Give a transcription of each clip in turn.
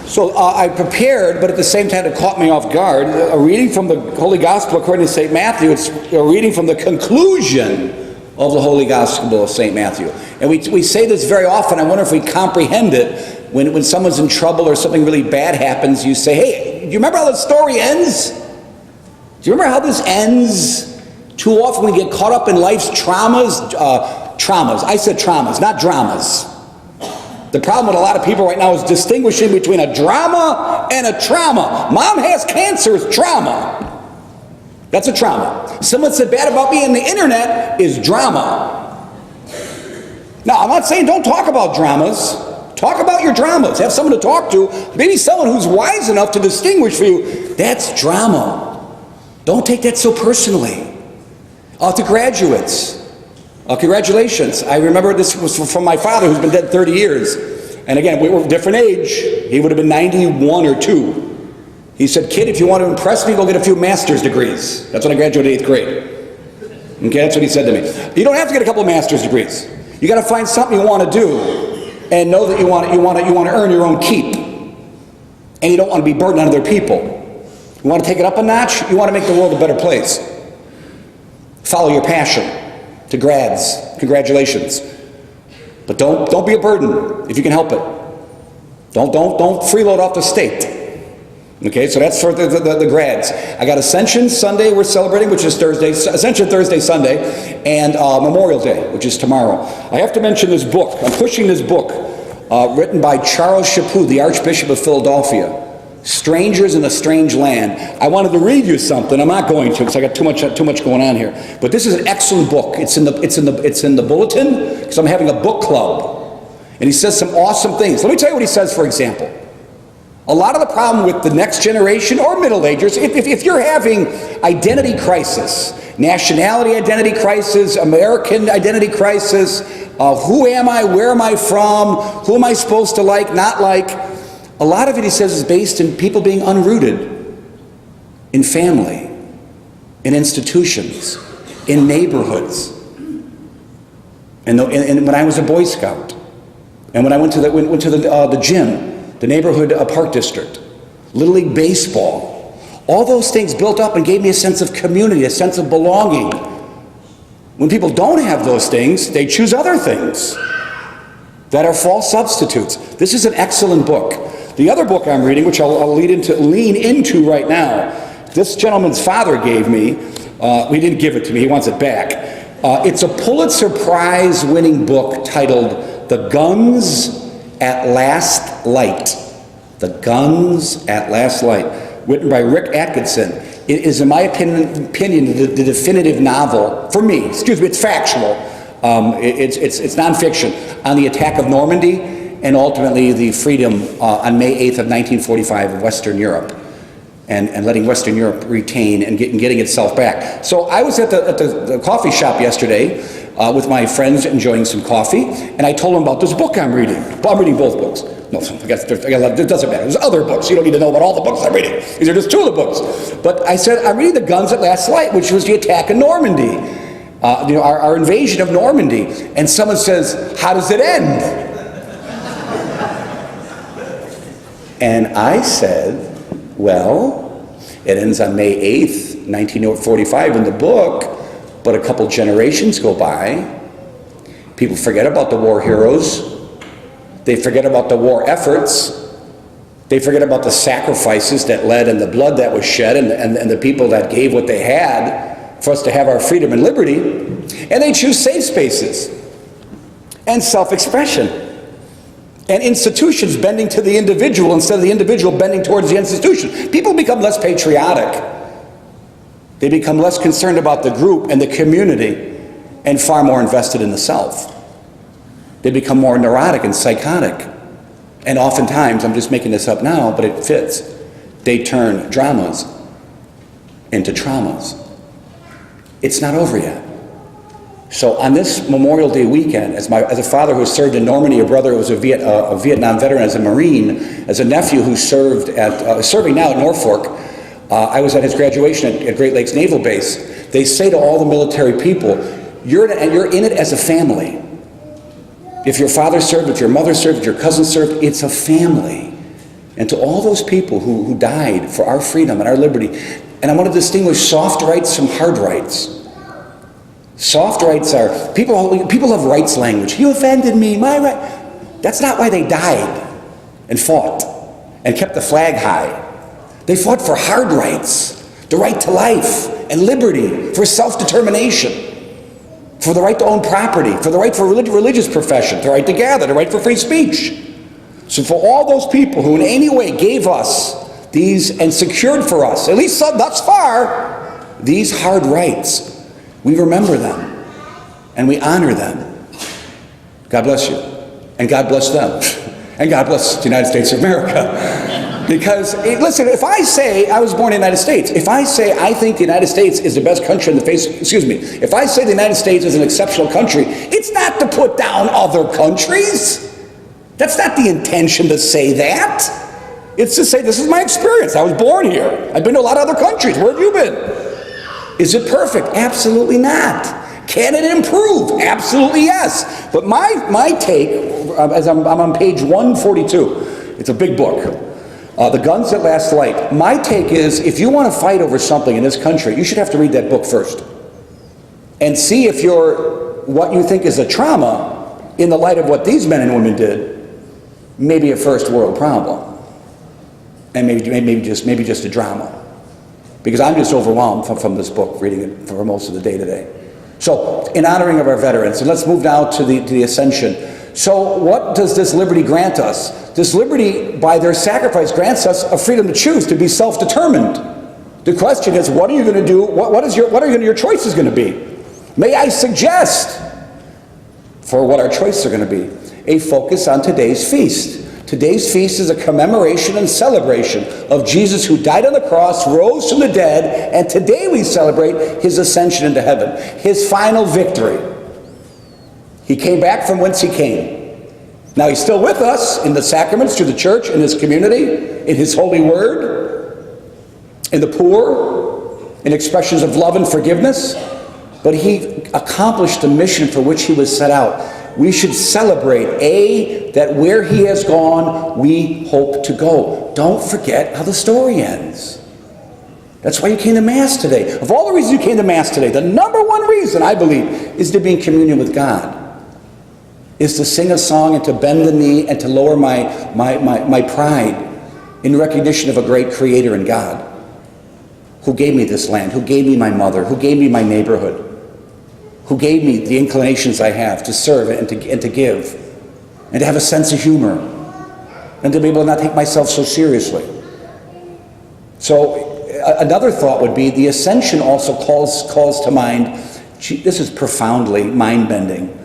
So I prepared, but at the same time it caught me off guard. A reading from the Holy Gospel according to St. Matthew. It's a reading from the conclusion of the Holy Gospel of St. Matthew. And we say this very often. I wonder if we comprehend it. When someone's in trouble or something really bad happens, you say, hey, do you remember how the story ends? Do you remember how this ends? Too often we get caught up in life's traumas. I said traumas, not dramas. The problem with a lot of people right now is distinguishing between a drama and a trauma. Mom has cancer is trauma. That's a trauma. Someone said bad about me on the internet is drama. Now, I'm not saying don't talk about dramas. Talk about your dramas. Have someone to talk to. Maybe someone who's wise enough to distinguish for you. That's drama. Don't take that so personally. To graduates. Congratulations. I remember this was from my father who's been dead 30 years. And again, we were different age. He would have been 91 or 2. He said, kid, if you want to impress me, go get a few master's degrees. That's when I graduated 8th grade. Okay, that's what he said to me. You don't have to get a couple of master's degrees. You got to find something you want to do and know that you want to earn your own keep. And you don't want to be burdened on other people. You want to take it up a notch? You want to make the world a better place. Follow your passion. To grads, congratulations. But don't be a burden if you can help it. Don't freeload off the state. Okay, so that's for the grads. I got Ascension Sunday we're celebrating, which is Thursday, Ascension Thursday, Sunday, and Memorial Day, which is tomorrow. I have to mention this book. I'm pushing this book written by Charles Chaput, the Archbishop of Philadelphia. Strangers in a Strange Land. I wanted to read you something. I'm not going to because I got too much going on here. But this is an excellent book. It's in the bulletin because I'm having a book club. And he says some awesome things. Let me tell you what he says, for example. A lot of the problem with the next generation or middle agers, if you're having identity crisis, nationality identity crisis, American identity crisis, who am I, where am I from, who am I supposed to like, not like, a lot of it, he says, is based in people being unrooted in family, in institutions, in neighborhoods. And when I was a Boy Scout, and when I went to the gym, the neighborhood park district, Little League baseball, all those things built up and gave me a sense of community, a sense of belonging. When people don't have those things, they choose other things that are false substitutes. This is an excellent book. The other book I'm reading, which I'll lean into right now, this gentleman's father gave me. He didn't give it to me. He wants it back. It's a Pulitzer Prize winning book titled The Guns at Last Light. The Guns at Last Light, written by Rick Atkinson. It is, in my opinion, the definitive novel, for me, it's factual. It's nonfiction, on the attack of Normandy and ultimately the freedom on May 8th of 1945 of Western Europe, and letting Western Europe retain and getting itself back. So I was at the coffee shop yesterday with my friends enjoying some coffee, and I told them about this book I'm reading. Well, I'm reading both books. No, it doesn't matter. There's other books. You don't need to know about all the books I'm reading. These are just 2 of the books. But I said, I'm reading The Guns at Last Light, which was the attack of Normandy. Our invasion of Normandy. And someone says, how does it end? And I said, well, it ends on May 8th, 1945 in the book, but a couple generations go by. People forget about the war heroes. They forget about the war efforts. They forget about the sacrifices that led and the blood that was shed and the people that gave what they had for us to have our freedom and liberty. And they choose safe spaces and self-expression. And institutions bending to the individual instead of the individual bending towards the institution. People become less patriotic. They become less concerned about the group and the community and far more invested in the self. They become more neurotic and psychotic. And oftentimes, I'm just making this up now, but it fits, they turn dramas into traumas. It's not over yet. So on this Memorial Day weekend, as a father who served in Normandy, a brother who was a Vietnam veteran, as a Marine, as a nephew who serving now at Norfolk, I was at his graduation at Great Lakes Naval Base. They say to all the military people, you're in it as a family. If your father served, if your mother served, if your cousin served, it's a family. And to all those people who died for our freedom and our liberty, and I want to distinguish soft rights from hard rights. Soft rights are, people have rights language. You offended me, my right. That's not why they died and fought and kept the flag high. They fought for hard rights, the right to life and liberty, for self-determination, for the right to own property, for the right for religious profession, the right to gather, the right for free speech. So for all those people who in any way gave us these and secured for us, at least thus far, these hard rights, we remember them and we honor them. God bless you. And God bless them. And God bless the United States of America. Because, listen, if I say I was born in the United States, if I say I think the United States is the best country in the face, if I say the United States is an exceptional country, it's not to put down other countries. That's not the intention to say that. It's to say this is my experience. I was born here. I've been to a lot of other countries. Where have you been? Is it perfect? Absolutely not. Can it improve? Absolutely yes. But my take, as I'm on page 142, it's a big book, The Guns That Last Light. My take is, if you want to fight over something in this country, you should have to read that book first. And see if what you think is a trauma, in the light of what these men and women did, maybe a first world problem. And maybe just a drama. Because I'm just overwhelmed from this book, reading it for most of the day today. So, in honoring of our veterans, and let's move now to the ascension. So, what does this liberty grant us? This liberty, by their sacrifice, grants us a freedom to choose, to be self-determined. The question is, what are you going to do? What are your choices going to be? May I suggest, for what our choices are going to be, a focus on today's feast. Today's feast is a commemoration and celebration of Jesus, who died on the cross, rose from the dead, and today we celebrate his ascension into heaven, his final victory. He came back from whence he came. Now he's still with us in the sacraments, through the church, in his community, in his holy word, in the poor, in expressions of love and forgiveness. But he accomplished the mission for which he was set out. We should celebrate, that where he has gone, we hope to go. Don't forget how the story ends. That's why you came to Mass today. Of all the reasons you came to Mass today, the number one reason, I believe, is to be in communion with God. Is to sing a song and to bend the knee and to lower my pride in recognition of a great Creator in God, who gave me this land, who gave me my mother, who gave me my neighborhood, who gave me the inclinations I have to serve and to give, and to have a sense of humor, and to be able to not take myself so seriously. So another thought would be, the ascension also calls to mind, this is profoundly mind-bending,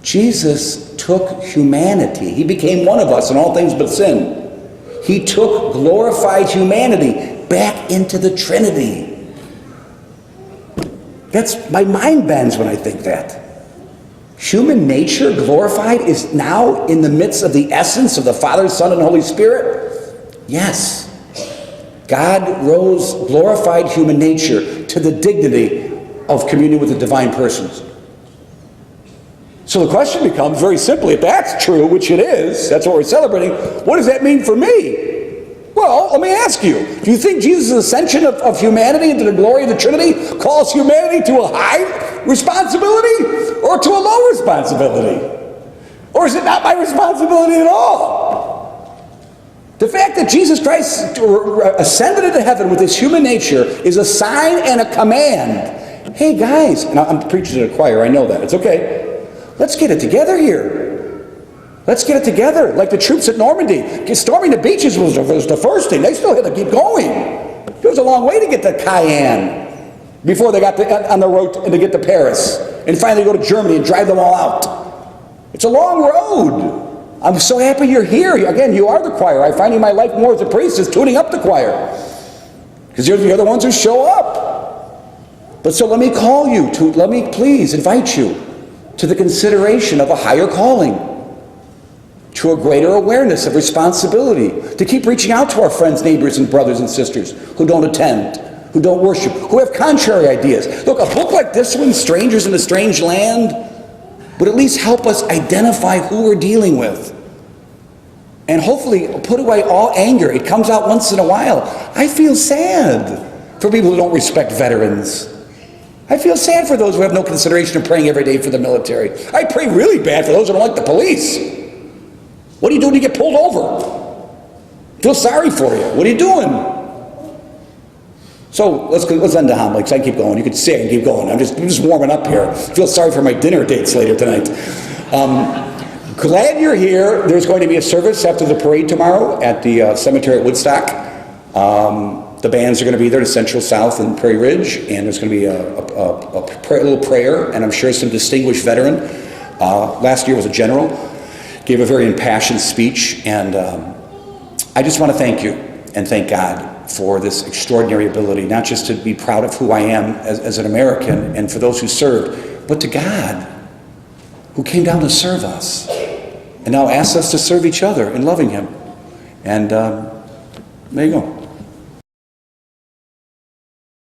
Jesus took humanity. He became one of us in all things but sin. He took glorified humanity back into the Trinity. My mind bends when I think that. Human nature, glorified, is now in the midst of the essence of the Father, Son, and Holy Spirit? Yes. God rose, glorified human nature to the dignity of communion with the divine persons. So the question becomes, very simply, if that's true, which it is, that's what we're celebrating, what does that mean for me? Well, let me ask you, do you think Jesus' ascension of humanity into the glory of the Trinity calls humanity to a high responsibility or to a low responsibility? Or is it not my responsibility at all? The fact that Jesus Christ ascended into heaven with his human nature is a sign and a command. Hey guys, and I'm preaching to the choir, I know that, it's okay. Let's get it together here. Let's get it together. Like the troops at Normandy. Storming the beaches was the first thing. They still had to keep going. It was a long way to get to Cayenne before they got on the road to get to Paris. And finally go to Germany and drive them all out. It's a long road. I'm so happy you're here. Again, you are the choir. I find in my life more as a priest is tuning up the choir. Because you're the other ones who show up. But so let me call you to, let me please invite you to the consideration of a higher calling, to a greater awareness of responsibility, to keep reaching out to our friends, neighbors, and brothers and sisters who don't attend, who don't worship, who have contrary ideas. Look, a book like this one, Strangers in a Strange Land, would at least help us identify who we're dealing with. and hopefully put away all anger. It comes out once in a while. I feel sad for people who don't respect veterans. I feel sad for those who have no consideration of praying every day for the military. I pray really bad for those who don't like the police. What are you doing to get pulled over? Feel sorry for you. What are you doing? So let's end the homily, because I can keep going. You can see I can keep going. I'm just warming up here. Feel sorry for my dinner dates later tonight. Glad you're here. There's going to be a service after the parade tomorrow at the cemetery at Woodstock. The bands are going to be there to Central, South, and Prairie Ridge, and there's going to be a little prayer, and I'm sure some distinguished veteran. Last year was a general, gave a very impassioned speech, and I just want to thank you and thank God for this extraordinary ability, not just to be proud of who I am as an American and for those who served, but to God, who came down to serve us and now asks us to serve each other in loving Him. And there you go.